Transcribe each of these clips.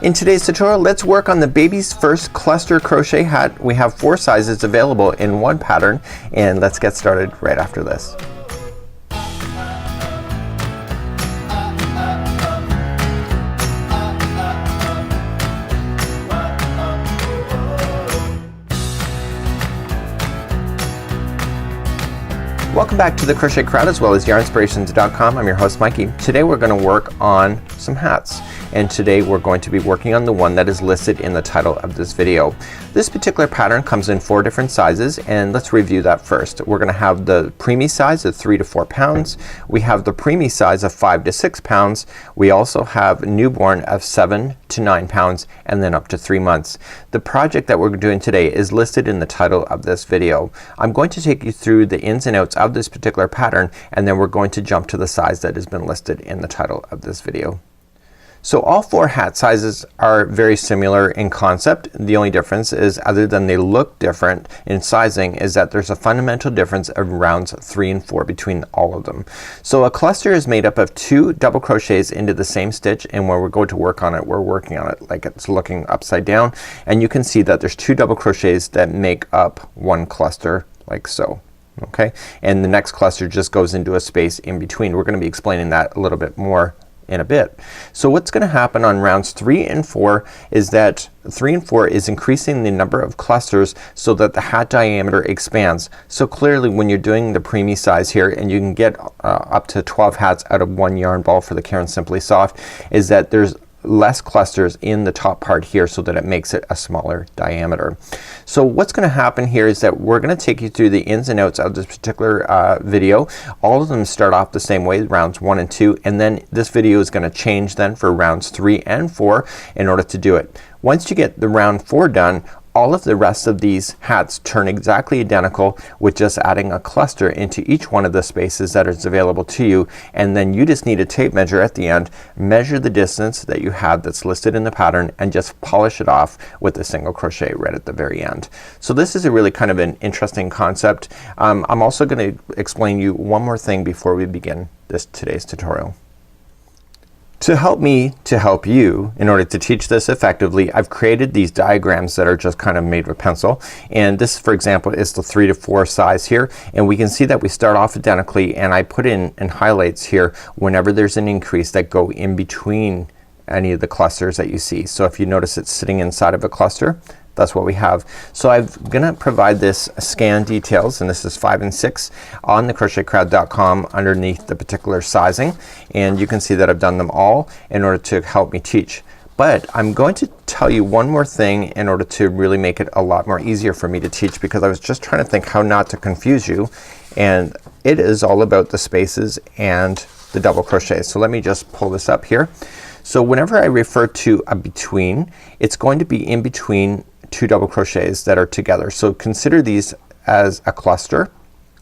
In today's tutorial, let's work on the baby's first cluster crochet hat. We have 4 sizes available in one pattern, and let's get started right after this. Welcome back to the Crochet Crowd as well as Yarnspirations.com. I'm your host Mikey. Today we're going to work on some hats, and today we're going to be working on the one that is listed in the title of this video. This particular pattern comes in 4 different sizes, and let's review that first. We're going to have the preemie size of 3 to 4 pounds. We have the preemie size of 5 to 6 pounds. We also have newborn of 7 to 9 pounds and then up to 3 months. The project that we're doing today is listed in the title of this video. I'm going to take you through the ins and outs of this particular pattern, and then we're going to jump to the size that has been listed in the title of this video. So all 4 hat sizes are very similar in concept. The only difference is, other than they look different in sizing, is that there's a fundamental difference of rounds 3 and 4 between all of them. So a cluster is made up of 2 double crochets into the same stitch, and when we go to work on it, we're working on it like it's looking upside down, and you can see that there's 2 double crochets that make up one cluster, like so. Okay, and the next cluster just goes into a space in between. We're going to be explaining that a little bit more in a bit. So what's going to happen on rounds 3 and 4 is that 3 and 4 is increasing the number of clusters so that the hat diameter expands. So clearly when you're doing the preemie size here, and you can get up to 12 hats out of one yarn ball for the Caron Simply Soft, is that there's less clusters in the top part here so that it makes it a smaller diameter. So what's going to happen here is that we're going to take you through the ins and outs of this particular video. All of them start off the same way, rounds 1 and 2, and then this video is going to change then for rounds 3 and 4 in order to do it. Once you get the round 4 done, all of the rest of these hats turn exactly identical with just adding a cluster into each one of the spaces that is available to you, and then you just need a tape measure at the end, measure the distance that you had that's listed in the pattern, and just polish it off with a single crochet right at the very end. So this is a really kind of an interesting concept. I'm also going to explain you one more thing before we begin today's tutorial. To help me to help you in order to teach this effectively, I've created these diagrams that are just kind of made with pencil, and this, for example, is the 3 to 4 size here, and we can see that we start off identically, and I put in highlights here whenever there's an increase that go in between any of the clusters that you see. So if you notice it's sitting inside of a cluster, that's what we have. So I'm gonna provide this scan details, and this is 5 and 6 on the crochetcrowd.com underneath the particular sizing, and you can see that I've done them all in order to help me teach. But I'm going to tell you one more thing in order to really make it a lot more easier for me to teach, because I was just trying to think how not to confuse you, and it is all about the spaces and the double crochets. So let me just pull this up here. So whenever I refer to a between, it's going to be in between 2 double crochets that are together. So consider these as a cluster,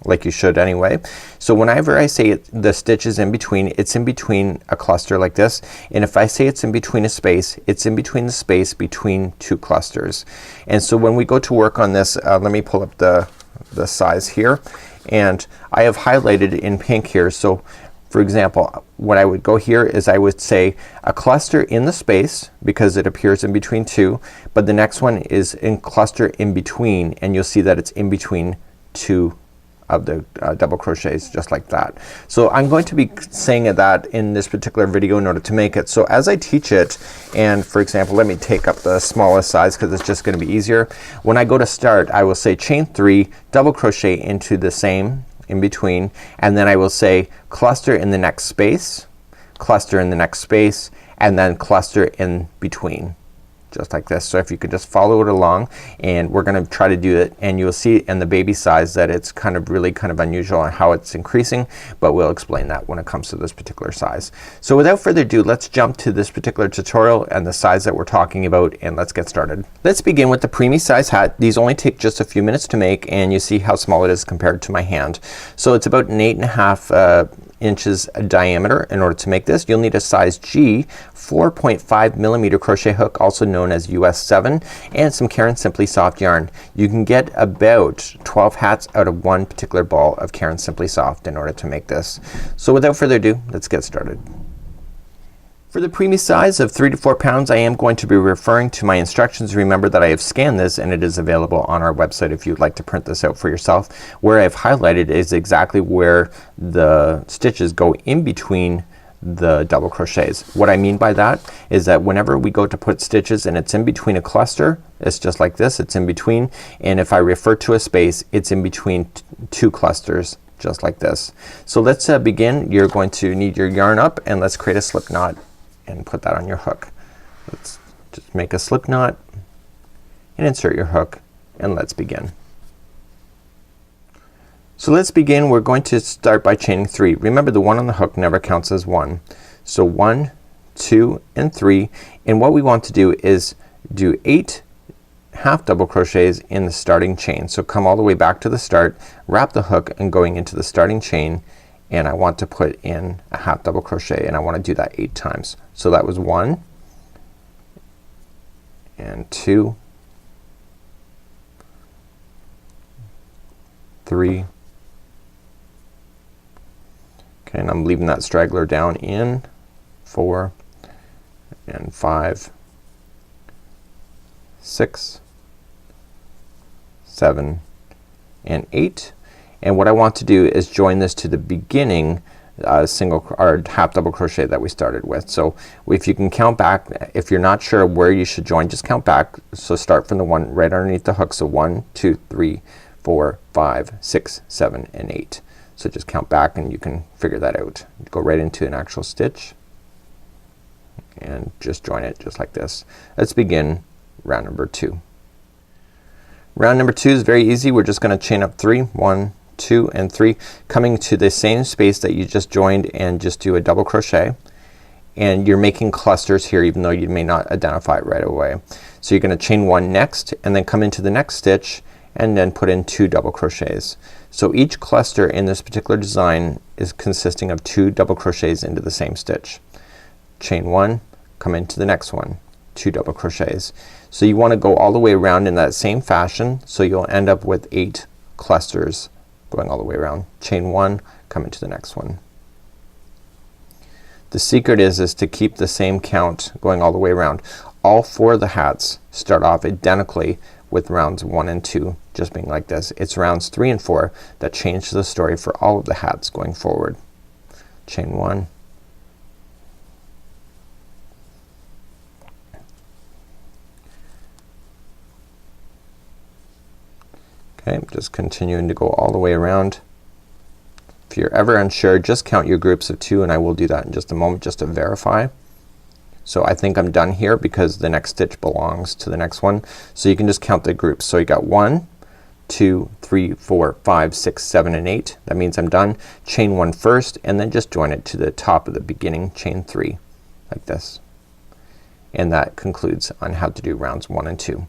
like you should anyway. So whenever I say the stitch is in between, it's in between a cluster like this, and if I say it's in between a space, it's in between the space between 2 clusters. And so when we go to work on this, let me pull up the size here, and I have highlighted in pink here. So for example, what I would go here is I would say a cluster in the space because it appears in between 2, but the next one is in cluster in between, and you'll see that it's in between 2 of the double crochets, just like that. So I'm going to be saying that in this particular video in order to make it. So as I teach it, and for example, let me take up the smallest size because it's just going to be easier. When I go to start, I will say chain 3, double crochet into the same in between, and then I will say cluster in the next space, cluster in the next space, and then cluster in between, just like this. So if you could just follow it along, and we're gonna try to do it, and you'll see in the baby size that it's kind of really kind of unusual on how it's increasing, but we'll explain that when it comes to this particular size. So without further ado, let's jump to this particular tutorial and the size that we're talking about, and let's get started. Let's begin with the preemie size hat. These only take just a few minutes to make, and you see how small it is compared to my hand. So it's about an 8.5 inches diameter. In order to make this, you'll need a size G 4.5 millimeter crochet hook, also known as US 7, and some Caron Simply Soft yarn. You can get about 12 hats out of one particular ball of Caron Simply Soft in order to make this. So without further ado, let's get started. For the preemie size of 3 to 4 pounds, I am going to be referring to my instructions. Remember that I have scanned this and it is available on our website if you'd like to print this out for yourself. Where I've highlighted is exactly where the stitches go in between the double crochets. What I mean by that is that whenever we go to put stitches and it's in between a cluster, it's just like this, it's in between, and if I refer to a space, it's in between two clusters, just like this. So let's begin. You're going to need your yarn up and let's create a slip knot and put that on your hook. Let's just make a slip knot and insert your hook and let's begin. So let's begin. We're going to start by chaining 3. Remember the one on the hook never counts as 1. So 1, 2 and 3, and what we want to do is do 8 half double crochets in the starting chain. So come all the way back to the start, wrap the hook and going into the starting chain, and I want to put in a half double crochet and I want to do that 8 times. So that was 1 and 2, 3, okay, and I'm leaving that straggler down in 4 and 5, 6, 7 and 8. And what I want to do is join this to the beginning single or half double crochet that we started with. So if you can count back, if you're not sure where you should join, just count back. So start from the one right underneath the hook. So 1, 2, 3, 4, 5, 6, 7 and 8. So just count back and you can figure that out. Go right into an actual stitch and just join it just like this. Let's begin round number 2. Round number 2 is very easy. We're just gonna chain up 3, 1, 2 and 3, coming to the same space that you just joined and just do a double crochet, and you're making clusters here even though you may not identify it right away. So you're gonna chain 1 next and then come into the next stitch and then put in 2 double crochets. So each cluster in this particular design is consisting of 2 double crochets into the same stitch. Chain 1, come into the next one, 2 double crochets. So you want to go all the way around in that same fashion, so you'll end up with 8 clusters going all the way around. Chain 1, come into the next one. The secret is to keep the same count going all the way around. All 4 of the hats start off identically with rounds 1 and 2 just being like this. It's rounds 3 and 4 that change the story for all of the hats going forward. Chain 1, okay, just continuing to go all the way around. If you're ever unsure, just count your groups of 2 and I will do that in just a moment just to verify. So I think I'm done here because the next stitch belongs to the next one. So you can just count the groups. So you got 1, 2, 3, 4, 5, 6, 7 and 8. That means I'm done. Chain 1 first and then just join it to the top of the beginning chain 3 like this. And that concludes on how to do rounds 1 and 2.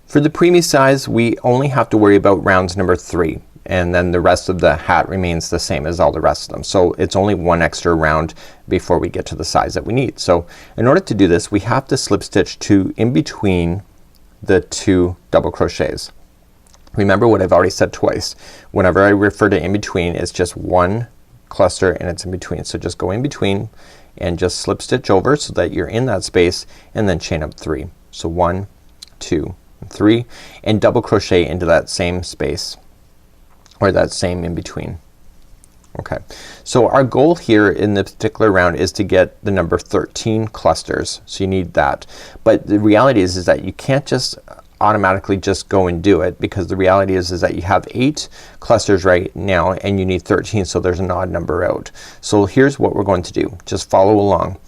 For the preemie size we only have to worry about rounds number 3 and then the rest of the hat remains the same as all the rest of them. So it's only 1 extra round before we get to the size that we need. So in order to do this we have to slip stitch 2 in between the 2 double crochets. Remember what I've already said twice. Whenever I refer to in between it's just 1 cluster and it's in between. So just go in between and just slip stitch over so that you're in that space and then chain up 3. So 1, 2, 3 and double crochet into that same space or that same in between. Okay, so our goal here in this particular round is to get the number 13 clusters. So you need that, but the reality is that you can't just automatically just go and do it because the reality is that you have 8 clusters right now and you need 13, so there's an odd number out. So here's what we're going to do. Just follow along.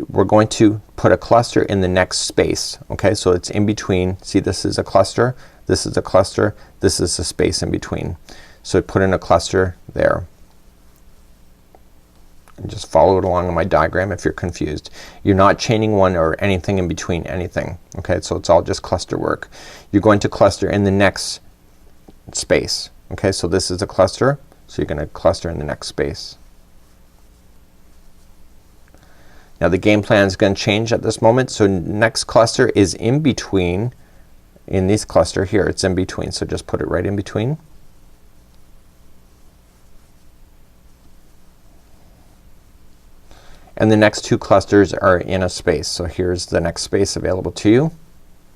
We're going to put a cluster in the next space. Okay, so it's in between. See, this is a cluster, this is a cluster, this is a space in between. So put in a cluster there. And just follow it along on my diagram if you're confused. You're not chaining 1 or anything in between anything. Okay, so it's all just cluster work. You're going to cluster in the next space. Okay, so this is a cluster, so you're gonna cluster in the next space. Now the game plan is going to change at this moment. So next cluster is in between, in this cluster here it's in between, so just put it right in between. and the next two clusters are in a space. So here's the next space available to you.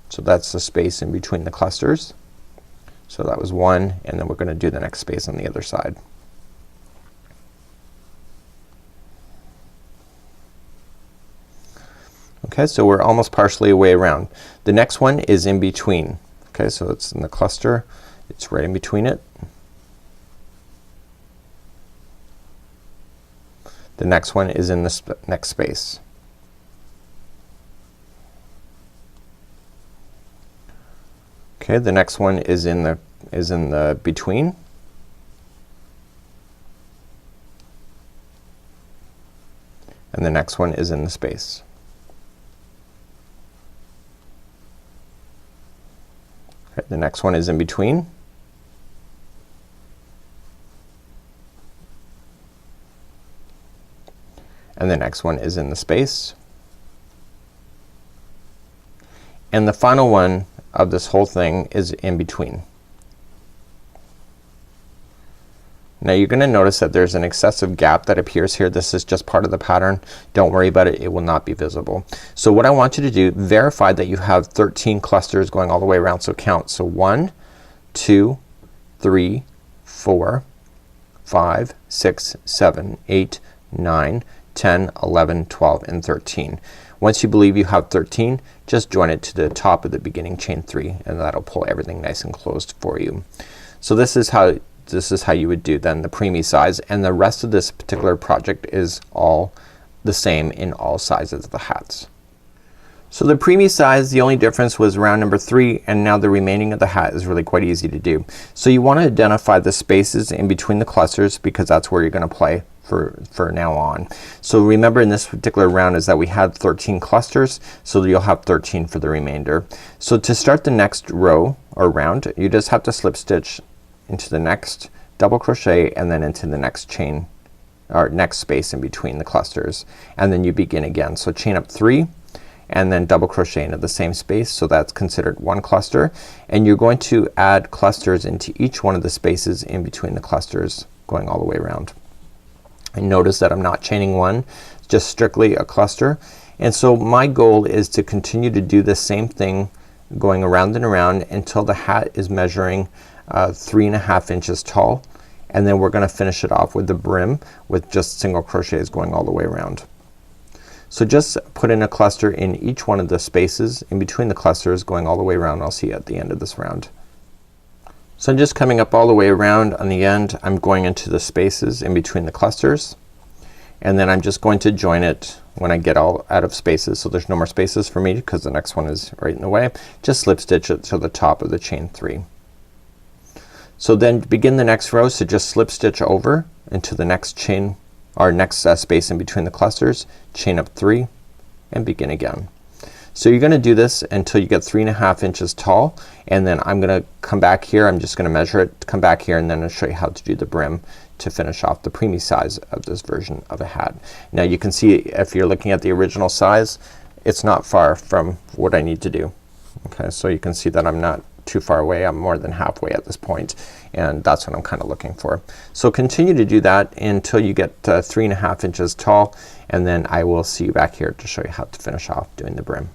So that's the space in between the clusters. So that was one, and then we're gonna do the next space on the other side. Okay, so we're almost partially a way around. The next one is in between. Okay, so it's in the cluster. It's right in between it. The next one is in the next space. Okay, the next one is in the between. And the next one is in the space. Okay, the next one is in between. And the next one is in the space. And the final one of this whole thing is in between. Now you're gonna notice that there's an excessive gap that appears here. This is just part of the pattern. Don't worry about it. It will not be visible. So what I want you to do, verify that you have 13 clusters going all the way around. So count. So 1, 2, 3, 4, 5, 6, 7, 8, 9, 10, 11, 12, and 13. Once you believe you have 13, just join it to the top of the beginning chain 3, and that'll pull everything nice and closed for you. So this is how you would do then the preemie size, and the rest of this particular project is all the same in all sizes of the hats. So the preemie size, the only difference was round number 3, and now the remaining of the hat is really quite easy to do. So you want to identify the spaces in between the clusters, because that's where you're gonna play for now on. So remember, in this particular round is that we had 13 clusters, so you'll have 13 for the remainder. So to start the next row or round, you just have to slip stitch into the next double crochet and then into the next chain or next space in between the clusters, and then you begin again. So chain up 3 and then double crochet into the same space, so that's considered one cluster, and you're going to add clusters into each one of the spaces in between the clusters going all the way around. And notice that I'm not chaining one, just strictly a cluster. And so my goal is to continue to do the same thing going around and around until the hat is measuring 3.5 inches tall, and then we're gonna finish it off with the brim with just single crochets going all the way around. So just put in a cluster in each one of the spaces in between the clusters going all the way around. I'll see you at the end of this round. So I'm just coming up all the way around. On the end I'm going into the spaces in between the clusters, and then I'm just going to join it when I get all out of spaces. So there's no more spaces for me because the next one is right in the way. Just slip stitch it to the top of the chain 3. So then begin the next row. So just slip stitch over into the next chain or next space in between the clusters, chain up 3 and begin again. So you're gonna do this until you get 3.5 inches tall, and then I'm gonna come back here. I'm just gonna measure it, come back here, and then I'll show you how to do the brim to finish off the preemie size of this version of a hat. Now you can see if you're looking at the original size, it's not far from what I need to do. Okay, so you can see that I'm not too far away. I'm more than halfway at this point, and that's what I'm kind of looking for. So continue to do that until you get 3.5 inches tall, and then I will see you back here to show you how to finish off doing the brim.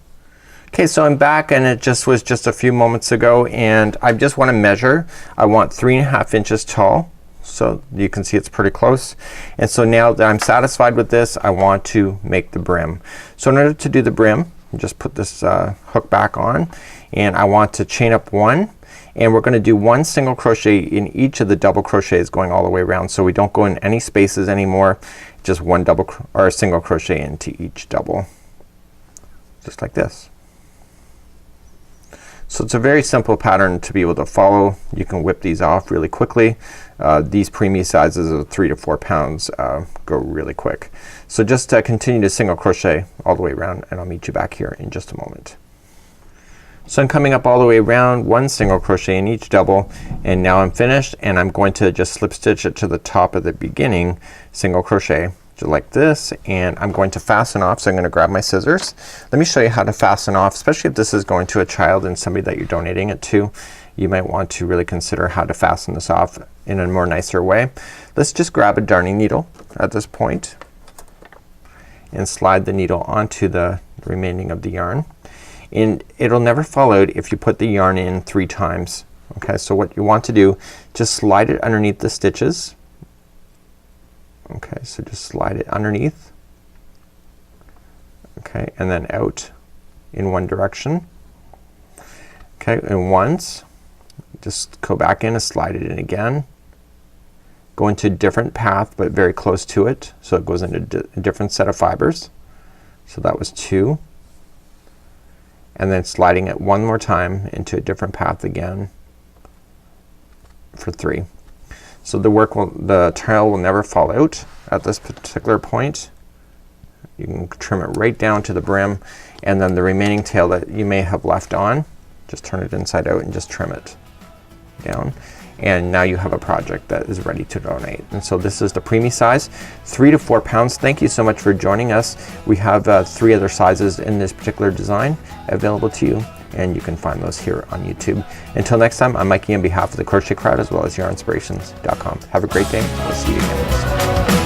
Okay, so I'm back, and it just was just a few moments ago, and I just want to measure. I want 3.5 inches tall, so you can see it's pretty close. And so now that I'm satisfied with this, I want to make the brim. So in order to do the brim, just put this hook back on, and I want to chain up 1, and we're gonna do 1 single crochet in each of the double crochets going all the way around, so we don't go in any spaces anymore. Just 1 double or single crochet into each double, just like this. So it's a very simple pattern to be able to follow. You can whip these off really quickly. These preemie sizes of 3 to 4 pounds go really quick. So just continue to single crochet all the way around, and I'll meet you back here in just a moment. So I'm coming up all the way around, 1 single crochet in each double, and now I'm finished, and I'm going to just slip stitch it to the top of the beginning single crochet, just like this, and I'm going to fasten off. So I'm gonna grab my scissors. Let me show you how to fasten off, especially if this is going to a child and somebody that you're donating it to. You might want to really consider how to fasten this off in a more nicer way. Let's just grab a darning needle at this point, and slide the needle onto the remaining of the yarn, and it'll never fall out if you put the yarn in 3 times. Okay, so what you want to do, just slide it underneath the stitches. Okay, so just slide it underneath. Okay, and then out in one direction. Okay, and once, just go back in and slide it in again. Go into a different path but very close to it, so it goes into a different set of fibers. So that was 2, and then sliding it one more time into a different path again for 3. So the tail will never fall out at this particular point. You can trim it right down to the brim, and then the remaining tail that you may have left on, just turn it inside out and just trim it down, and now you have a project that is ready to donate. And so this is the preemie size, 3 to 4 pounds. Thank you so much for joining us. We have 3 other sizes in this particular design available to you, and you can find those here on YouTube. Until next time, I'm Mikey on behalf of the Crochet Crowd as well as Yarnspirations.com. Have a great day. We'll see you again.